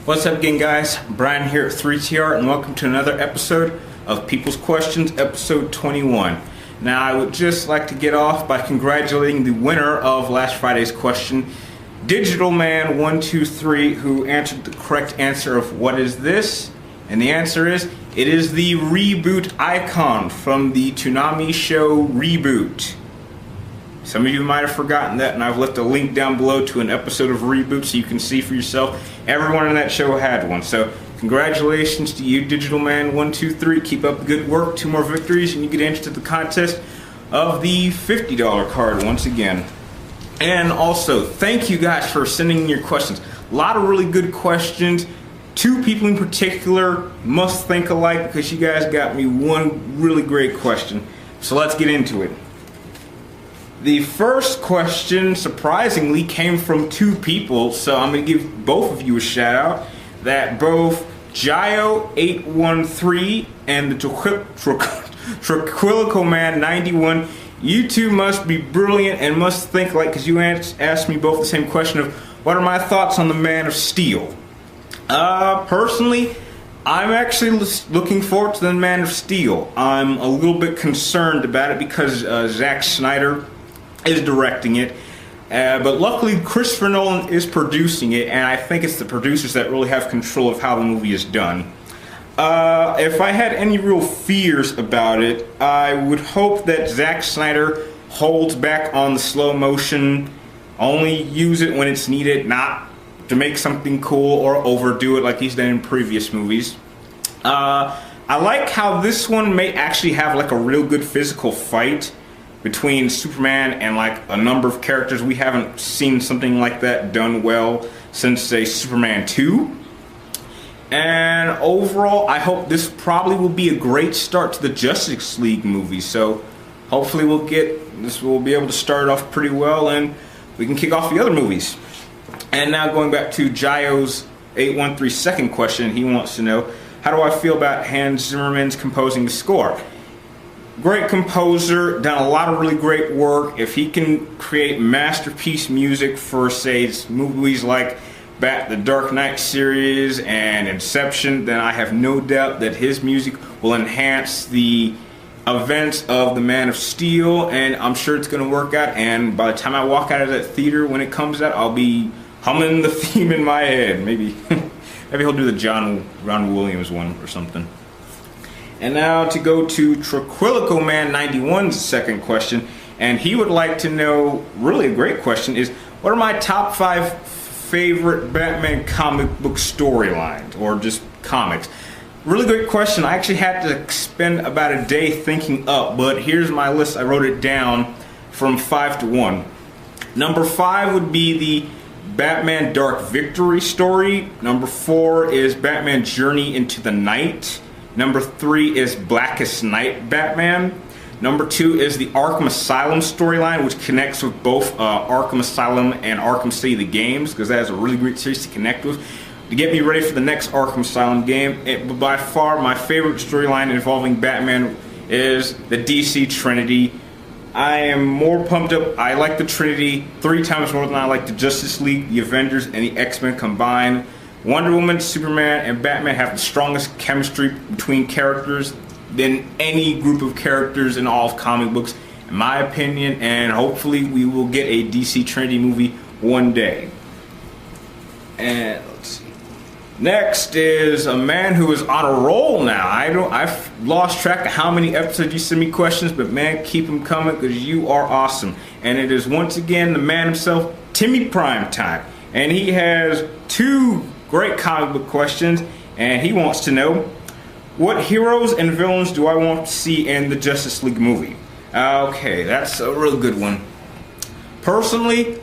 What's up again, guys? Brian here at 3TR, and welcome to another episode of People's Questions, episode 21. Now, I would just like to get off by congratulating the winner of last Friday's question, Digital Man 123, who answered the correct answer of what is this? And the answer is, it is the reboot icon from the Toonami show Reboot. Some of you might have forgotten that, and I've left a link down below to an episode of Reboot so you can see for yourself. Everyone in that show had one. So congratulations to you, Digital Man 123. Keep up the good work. 2 more victories and you get entered to the contest of the $50 card once again. And also, thank you guys for sending in your questions. A lot of really good questions. 2 people in particular must think alike because you guys got me one really great question. So let's get into it. The first question, surprisingly, came from 2 people, so I'm going to give both of you a shout out. That both Gio813 and the Tranquilico Man 91, you two must be brilliant and must think like, because you asked me both the same question of what are my thoughts on the Man of Steel. Personally, I'm actually looking forward to the Man of Steel. I'm a little bit concerned about it because Zack Snyder is directing it, but luckily Christopher Nolan is producing it, and I think it's the producers that really have control of how the movie is done. If I had any real fears about it, I would hope that Zack Snyder holds back on the slow motion, only use it when it's needed, not to make something cool or overdo it like he's done in previous movies. I like how this one may actually have like a real good physical fight between Superman and like a number of characters. We haven't seen something like that done well since, say, Superman 2. And overall, I hope this probably will be a great start to the Justice League movie. So hopefully we'll be able to start off pretty well and we can kick off the other movies. And now going back to Gio's 813 second question, he wants to know, how do I feel about Hans Zimmerman's composing the score? Great composer, done a lot of really great work. If he can create masterpiece music for, say, movies like the Dark Knight series and Inception, then I have no doubt that his music will enhance the events of the Man of Steel, and I'm sure it's going to work out. And by the time I walk out of that theater when it comes out, I'll be humming the theme in my head. Maybe he'll do the Ron Williams one or something. And now to go to Tranquilico Man 91's second question, and he would like to know, really a great question, is what are my top 5 favorite Batman comic book storylines, or just comics? Really great question. I actually had to spend about a day thinking up, but here's my list. I wrote it down from 5 to 1. Number 5 would be the Batman Dark Victory story. Number 4 is Batman Journey into the Night. Number 3 is Blackest Night Batman. Number 2 is the Arkham Asylum storyline, which connects with both Arkham Asylum and Arkham City the games, because that is a really great series to connect with, to get me ready for the next Arkham Asylum game. But by far, my favorite storyline involving Batman is the DC Trinity. I am more pumped up. I like the Trinity 3 times more than I like the Justice League, the Avengers, and the X-Men combined. Wonder Woman, Superman, and Batman have the strongest chemistry between characters than any group of characters in all of comic books, in my opinion, and hopefully we will get a DC Trinity movie one day. And let's see. Next is a man who is on a roll now. I've lost track of how many episodes you send me questions, but man, keep them coming because you are awesome. And it is once again the man himself, Timmy Primetime. And he has 2 great comic book questions, and he wants to know, what heroes and villains do I want to see in the Justice League movie? Okay, that's a real good one. Personally,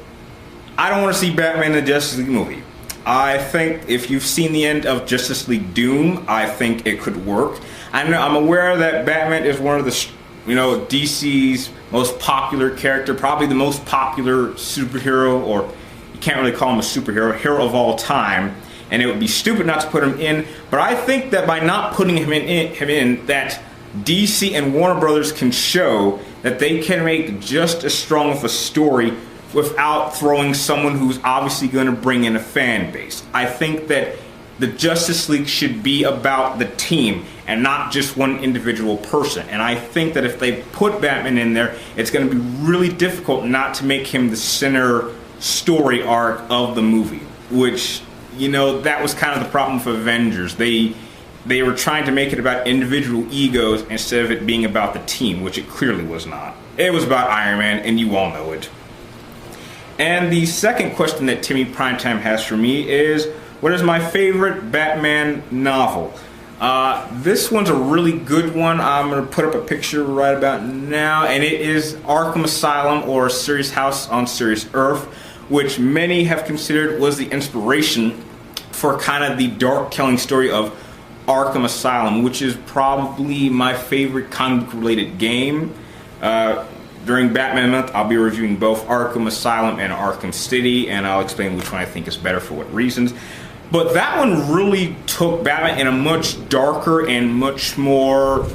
I don't want to see Batman in the Justice League movie. I think if you've seen the end of Justice League Doom, I think it could work. I'm aware that Batman is one of the, DC's most popular character, probably the most popular superhero, or you can't really call him a superhero, hero of all time. And it would be stupid not to put him in, but I think that by not putting him in, that DC and Warner Brothers can show that they can make just as strong of a story without throwing someone who's obviously going to bring in a fan base. I think that the Justice League should be about the team and not just one individual person. And I think that if they put Batman in there, it's going to be really difficult not to make him the center story arc of the movie, which, you know, that was kind of the problem with Avengers. They were trying to make it about individual egos instead of it being about the team, which it clearly was not. It was about Iron Man, and you all know it. And the second question that Timmy Primetime has for me is, what is my favorite Batman novel? This one's a really good one. I'm going to put up a picture right about now, and it is Arkham Asylum, or Serious House on Serious Earth, which many have considered was the inspiration for kind of the dark-telling story of Arkham Asylum, which is probably my favorite comic book-related game. During Batman Month, I'll be reviewing both Arkham Asylum and Arkham City, and I'll explain which one I think is better for what reasons. But that one really took Batman in a much darker and much more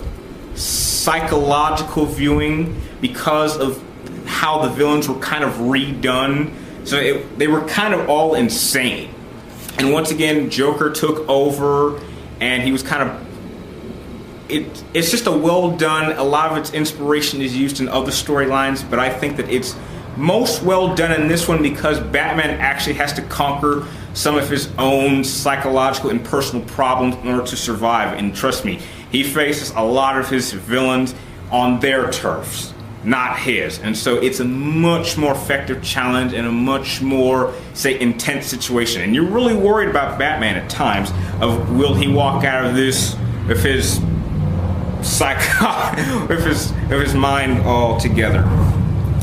psychological viewing because of how the villains were kind of redone. So they were kind of all insane. And once again, Joker took over, and he was kind of... It's just a well done. A lot of its inspiration is used in other storylines, but I think that it's most well done in this one because Batman actually has to conquer some of his own psychological and personal problems in order to survive. And trust me, he faces a lot of his villains on their turfs, not his. And so it's a much more effective challenge and a much more, say, intense situation. And you're really worried about Batman at times of, will he walk out of this with his with his mind all together.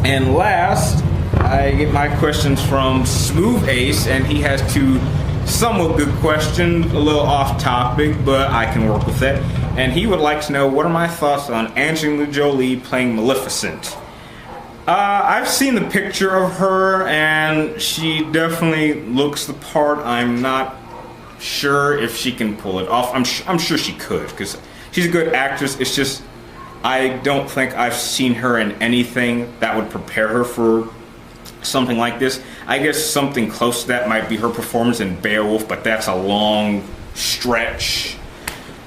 And last, I get my questions from Smooth Ace, and he has two somewhat good questions, a little off topic, but I can work with that. And he would like to know, what are my thoughts on Angelina Jolie playing Maleficent? I've seen the picture of her, and she definitely looks the part. I'm not sure if she can pull it off. I'm sure she could, because she's a good actress. It's just, I don't think I've seen her in anything that would prepare her for something like this. I guess something close to that might be her performance in Beowulf, but that's a long stretch.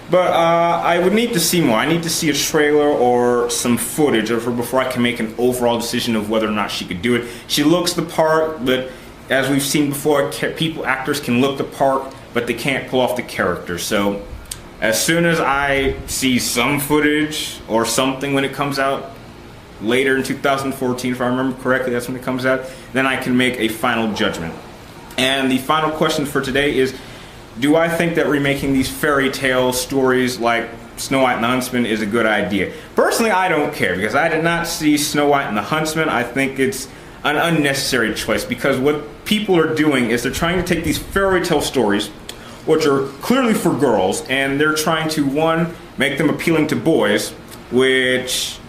But I would need to see more. I need to see a trailer or some footage of her before I can make an overall decision of whether or not she could do it. She looks the part, but as we've seen before, actors can look the part, but they can't pull off the character. So as soon as I see some footage or something when it comes out later in 2014, if I remember correctly, that's when it comes out, then I can make a final judgment. And the final question for today is, do I think that remaking these fairy tale stories like Snow White and the Huntsman is a good idea? Personally, I don't care, because I did not see Snow White and the Huntsman. I think it's an unnecessary choice, because what people are doing is they're trying to take these fairy tale stories, which are clearly for girls, and they're trying to, one, make them appealing to boys, which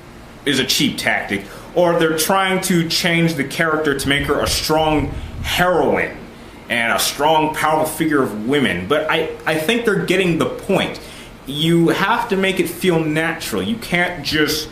is a cheap tactic, or they're trying to change the character to make her a strong heroine and a strong, powerful figure of women. But I think they're getting the point. You have to make it feel natural. You can't just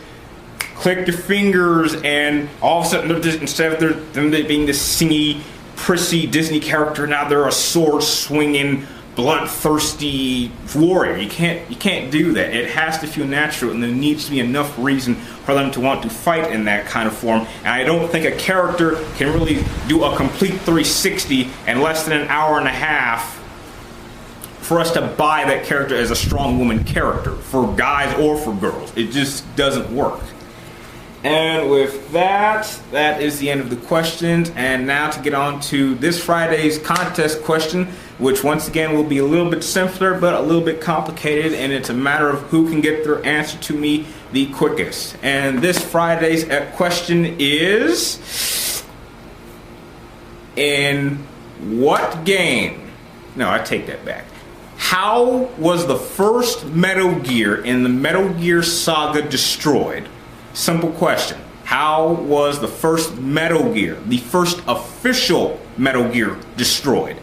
click your fingers and all of a sudden, instead of them being this singy, prissy Disney character, now they're a sword-swinging, bloodthirsty warrior. You can't do that. It has to feel natural, and there needs to be enough reason for them to want to fight in that kind of form. And I don't think a character can really do a complete 360 in less than an hour and a half for us to buy that character as a strong woman character, for guys or for girls. It just doesn't work. And with that, that is the end of the questions. And now to get on to this Friday's contest question, which once again will be a little bit simpler but a little bit complicated, and it's a matter of who can get their answer to me the quickest. And this Friday's question is, in what game, no, I take that back, how was the first Metal Gear in the Metal Gear Saga destroyed? Simple question. How was the first Metal Gear, the first official Metal Gear, destroyed?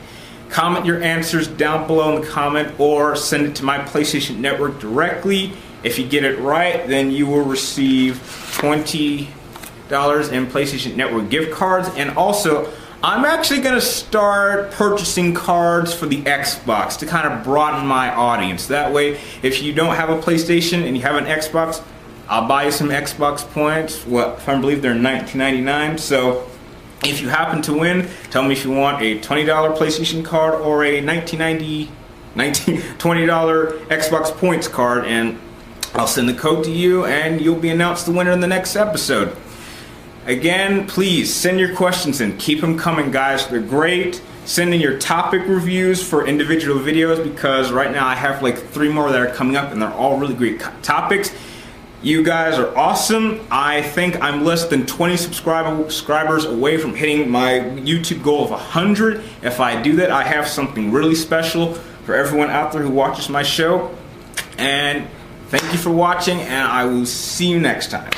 Comment your answers down below in the comment, or send it to my PlayStation Network directly. If you get it right, then you will receive $20 in PlayStation Network gift cards. And also, I'm actually going to start purchasing cards for the Xbox to kind of broaden my audience. That way, if you don't have a PlayStation and you have an Xbox, I'll buy you some Xbox points. Well, if I believe they're $19.99. So if you happen to win, tell me if you want a $20 PlayStation card or a $20 Xbox points card, and I'll send the code to you and you'll be announced the winner in the next episode. Again, please send your questions in. Keep them coming, guys. They're great. Send in your topic reviews for individual videos, because right now I have like 3 more that are coming up and they're all really great topics. You guys are awesome. I think I'm less than 20 subscribers away from hitting my YouTube goal of 100. If I do that, I have something really special for everyone out there who watches my show. And thank you for watching, and I will see you next time.